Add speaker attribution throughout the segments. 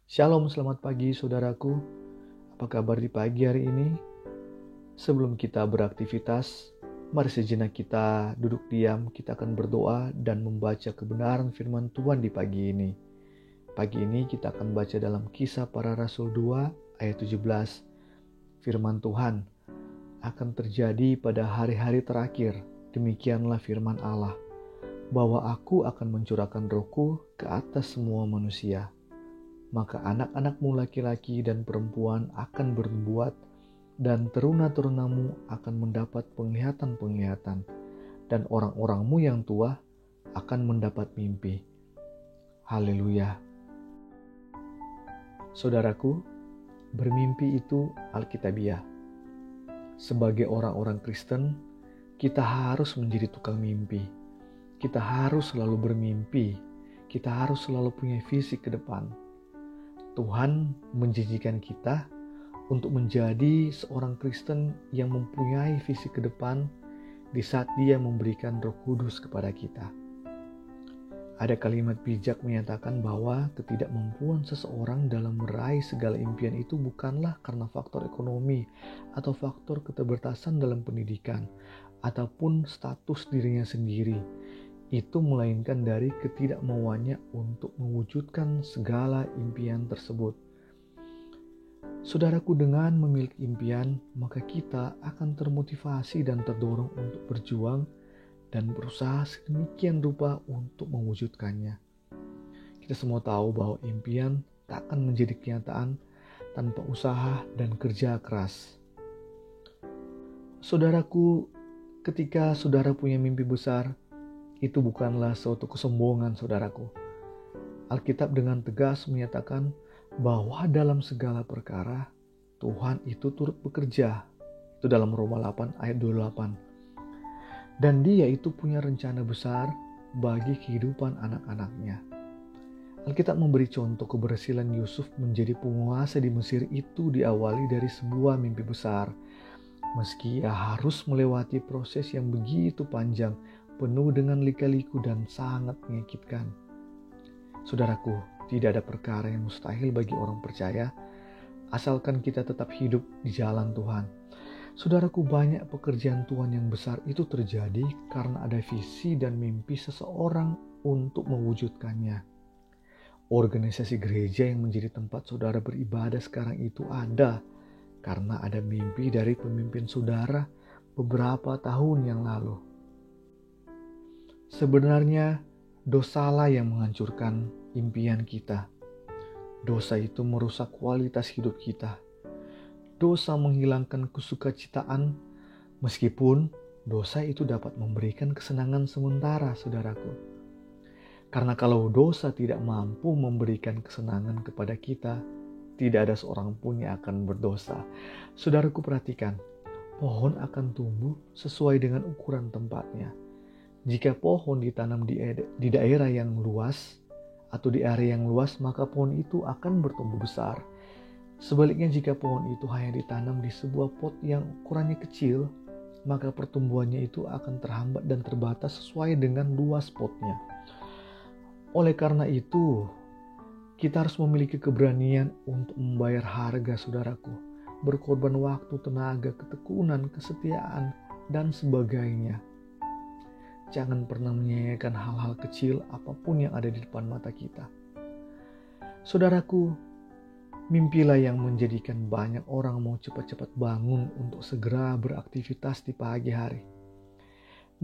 Speaker 1: Shalom, selamat pagi saudaraku. Apa kabar di pagi hari ini? Sebelum kita beraktivitas, mari sejenak kita duduk diam, kita akan berdoa dan membaca kebenaran firman Tuhan di pagi ini. Pagi ini kita akan baca dalam Kisah Para Rasul 2 ayat 17. Firman Tuhan akan terjadi pada hari-hari terakhir. Demikianlah firman Allah, bahwa aku akan mencurahkan rohku ke atas semua manusia. Maka anak-anakmu laki-laki dan perempuan akan bernubuat, dan teruna-terunamu akan mendapat penglihatan-penglihatan, dan orang-orangmu yang tua akan mendapat mimpi. Haleluya. Saudaraku, bermimpi itu alkitabiah. Sebagai orang-orang Kristen, kita harus menjadi tukang mimpi. Kita harus selalu bermimpi. Kita harus selalu punya visi ke depan. Tuhan menjanjikan kita untuk menjadi seorang Kristen yang mempunyai visi ke depan di saat Dia memberikan Roh Kudus kepada kita. Ada kalimat bijak menyatakan bahwa ketidakmampuan seseorang dalam meraih segala impian itu bukanlah karena faktor ekonomi atau faktor keterbatasan dalam pendidikan ataupun status dirinya sendiri. Itu melainkan dari ketidakmauannya untuk mewujudkan segala impian tersebut. Saudaraku, dengan memiliki impian, maka kita akan termotivasi dan terdorong untuk berjuang dan berusaha sedemikian rupa untuk mewujudkannya. Kita semua tahu bahwa impian tak akan menjadi kenyataan tanpa usaha dan kerja keras. Saudaraku, ketika saudara punya mimpi besar, itu bukanlah suatu kesombongan, saudaraku. Alkitab dengan tegas menyatakan bahwa dalam segala perkara Tuhan itu turut bekerja. Itu dalam Roma 8 ayat 28. Dan Dia itu punya rencana besar bagi kehidupan anak-anaknya. Alkitab memberi contoh keberhasilan Yusuf menjadi penguasa di Mesir itu diawali dari sebuah mimpi besar. Meski ia harus melewati proses yang begitu panjang, penuh dengan lika-liku dan sangat menyakitkan. Saudaraku, tidak ada perkara yang mustahil bagi orang percaya, asalkan kita tetap hidup di jalan Tuhan. Saudaraku, banyak pekerjaan Tuhan yang besar itu terjadi karena ada visi dan mimpi seseorang untuk mewujudkannya. Organisasi gereja yang menjadi tempat saudara beribadah sekarang itu ada karena ada mimpi dari pemimpin saudara beberapa tahun yang lalu. Sebenarnya dosalah yang menghancurkan impian kita. Dosa itu merusak kualitas hidup kita. Dosa menghilangkan kesukacitaan, meskipun dosa itu dapat memberikan kesenangan sementara, saudaraku. Karena kalau dosa tidak mampu memberikan kesenangan kepada kita, tidak ada seorang pun yang akan berdosa. Saudaraku, perhatikan, pohon akan tumbuh sesuai dengan ukuran tempatnya. Jika pohon ditanam di daerah yang luas atau di area yang luas, maka pohon itu akan bertumbuh besar. Sebaliknya, jika pohon itu hanya ditanam di sebuah pot yang ukurannya kecil, maka pertumbuhannya itu akan terhambat dan terbatas sesuai dengan luas potnya. Oleh karena itu, kita harus memiliki keberanian untuk membayar harga, saudaraku, berkorban waktu, tenaga, ketekunan, kesetiaan, dan sebagainya. Jangan pernah menyia-nyiakan hal-hal kecil apapun yang ada di depan mata kita. Saudaraku, mimpilah yang menjadikan banyak orang mau cepat-cepat bangun untuk segera beraktivitas di pagi hari.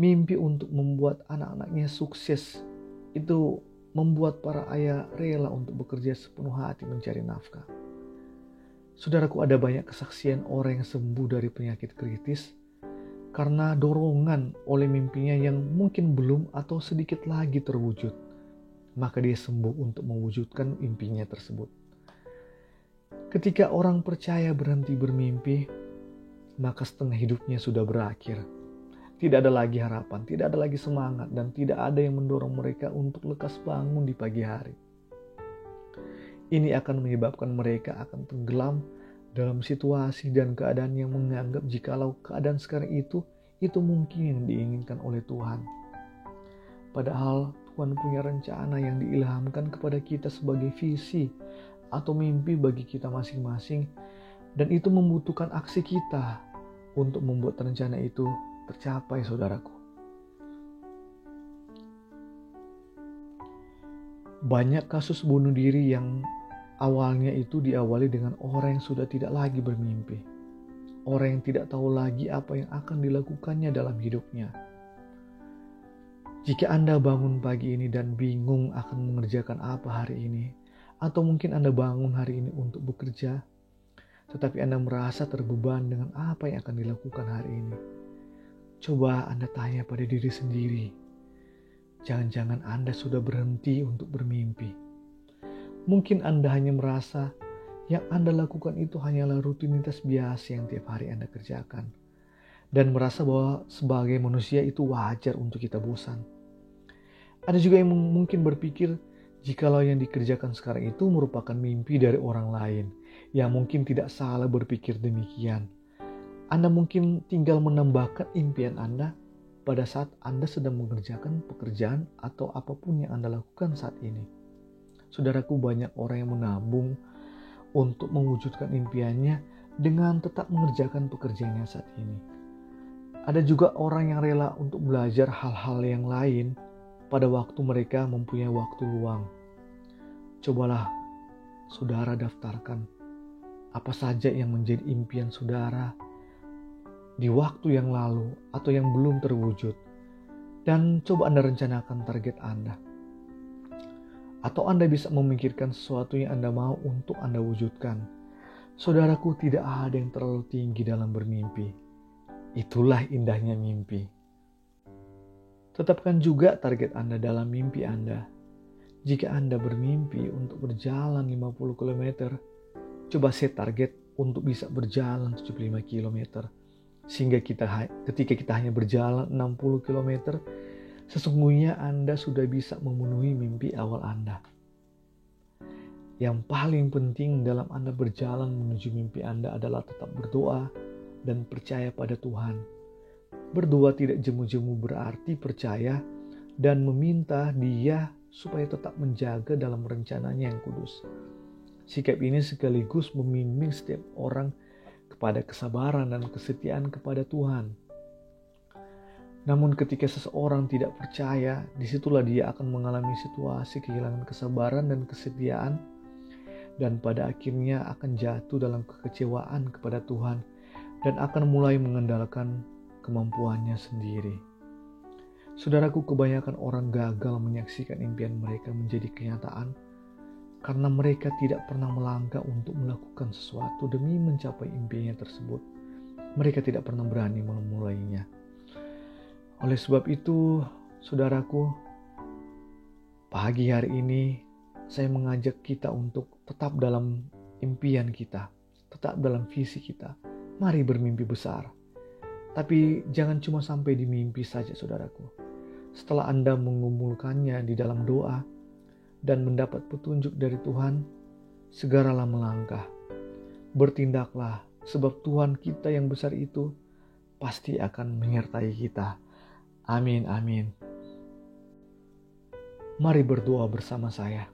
Speaker 1: Mimpi untuk membuat anak-anaknya sukses itu membuat para ayah rela untuk bekerja sepenuh hati mencari nafkah. Saudaraku, ada banyak kesaksian orang yang sembuh dari penyakit kritis karena dorongan oleh mimpinya yang mungkin belum atau sedikit lagi terwujud. Maka dia sembuh untuk mewujudkan mimpinya tersebut. Ketika orang percaya berhenti bermimpi, maka setengah hidupnya sudah berakhir. Tidak ada lagi harapan, tidak ada lagi semangat, dan tidak ada yang mendorong mereka untuk lekas bangun di pagi hari. Ini akan menyebabkan mereka akan tenggelam dalam situasi dan keadaan yang menganggap jikalau keadaan sekarang itu mungkin yang diinginkan oleh Tuhan. Padahal Tuhan punya rencana yang diilhamkan kepada kita sebagai visi atau mimpi bagi kita masing-masing, dan itu membutuhkan aksi kita untuk membuat rencana itu tercapai, saudaraku. Banyak kasus bunuh diri yang awalnya itu diawali dengan orang yang sudah tidak lagi bermimpi. Orang yang tidak tahu lagi apa yang akan dilakukannya dalam hidupnya. Jika Anda bangun pagi ini dan bingung akan mengerjakan apa hari ini, atau mungkin Anda bangun hari ini untuk bekerja, tetapi Anda merasa terbeban dengan apa yang akan dilakukan hari ini, coba Anda tanya pada diri sendiri, jangan-jangan Anda sudah berhenti untuk bermimpi. Mungkin Anda hanya merasa yang Anda lakukan itu hanyalah rutinitas biasa yang tiap hari Anda kerjakan, dan merasa bahwa sebagai manusia itu wajar untuk kita bosan. Ada juga yang mungkin berpikir jikalau yang dikerjakan sekarang itu merupakan mimpi dari orang lain, yang mungkin tidak salah berpikir demikian. Anda mungkin tinggal menambahkan impian Anda pada saat Anda sedang mengerjakan pekerjaan atau apapun yang Anda lakukan saat ini. Saudaraku, banyak orang yang menabung untuk mewujudkan impiannya dengan tetap mengerjakan pekerjaannya saat ini. Ada juga orang yang rela untuk belajar hal-hal yang lain pada waktu mereka mempunyai waktu luang. Cobalah saudara daftarkan apa saja yang menjadi impian saudara di waktu yang lalu atau yang belum terwujud, dan coba Anda rencanakan target Anda. Atau Anda bisa memikirkan sesuatu yang Anda mau untuk Anda wujudkan. Saudaraku, tidak ada yang terlalu tinggi dalam bermimpi. Itulah indahnya mimpi. Tetapkan juga target Anda dalam mimpi Anda. Jika Anda bermimpi untuk berjalan 50 km, coba set target untuk bisa berjalan 75 km. Sehingga ketika kita hanya berjalan 60 km, sesungguhnya Anda sudah bisa memenuhi mimpi awal Anda. Yang paling penting dalam Anda berjalan menuju mimpi Anda adalah tetap berdoa dan percaya pada Tuhan. Berdoa tidak jemu-jemu berarti percaya dan meminta Dia supaya tetap menjaga dalam rencananya yang kudus. Sikap ini sekaligus membimbing setiap orang kepada kesabaran dan kesetiaan kepada Tuhan. Namun ketika seseorang tidak percaya, disitulah dia akan mengalami situasi kehilangan kesabaran dan kesetiaan, dan pada akhirnya akan jatuh dalam kekecewaan kepada Tuhan dan akan mulai mengandalkan kemampuannya sendiri. Saudaraku, kebanyakan orang gagal menyaksikan impian mereka menjadi kenyataan karena mereka tidak pernah melangkah untuk melakukan sesuatu demi mencapai impiannya tersebut. Mereka tidak pernah berani memulainya. Oleh sebab itu, saudaraku, pagi hari ini saya mengajak kita untuk tetap dalam impian kita, tetap dalam visi kita. Mari bermimpi besar. Tapi jangan cuma sampai di mimpi saja, saudaraku. Setelah Anda mengumpulkannya di dalam doa dan mendapat petunjuk dari Tuhan, segeralah melangkah. Bertindaklah, sebab Tuhan kita yang besar itu pasti akan menyertai kita. Amin, amin. Mari berdoa bersama saya.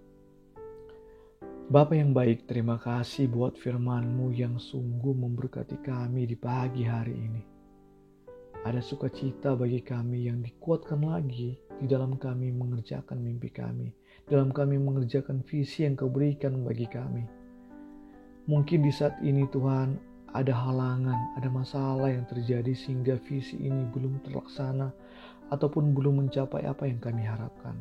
Speaker 1: Bapa yang baik, terima kasih buat firman-Mu yang sungguh memberkati kami di pagi hari ini. Ada sukacita bagi kami yang dikuatkan lagi di dalam kami mengerjakan mimpi kami, dalam kami mengerjakan visi yang Kau berikan bagi kami. Mungkin di saat ini Tuhan ada halangan, ada masalah yang terjadi sehingga visi ini belum terlaksana ataupun belum mencapai apa yang kami harapkan.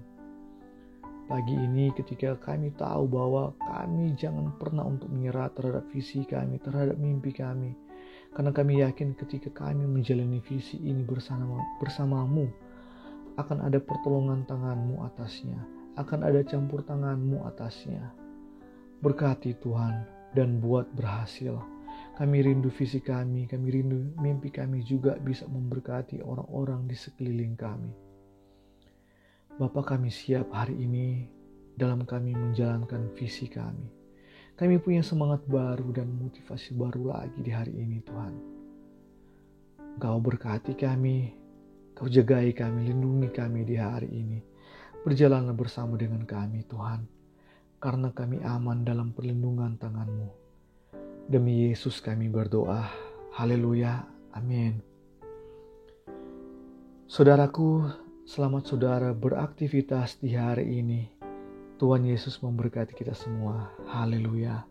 Speaker 1: Pagi ini ketika kami tahu bahwa kami jangan pernah untuk menyerah terhadap visi kami, terhadap mimpi kami. Karena kami yakin ketika kami menjalani visi ini bersama-Mu, akan ada pertolongan tangan-Mu atasnya, akan ada campur tangan-Mu atasnya. Berkati Tuhan dan buat berhasil. Kami rindu visi kami rindu mimpi kami juga bisa memberkati orang-orang di sekeliling kami. Bapa, kami siap hari ini dalam kami menjalankan visi kami. Kami punya semangat baru dan motivasi baru lagi di hari ini, Tuhan. Kau berkati kami, Kau jagai kami, lindungi kami di hari ini. Berjalanlah bersama dengan kami, Tuhan. karena kami aman dalam perlindungan tangan-Mu. Demi Yesus kami berdoa. Haleluya. Amin. Saudaraku, selamat saudara beraktivitas di hari ini. Tuhan Yesus memberkati kita semua. Haleluya.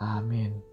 Speaker 1: Amin.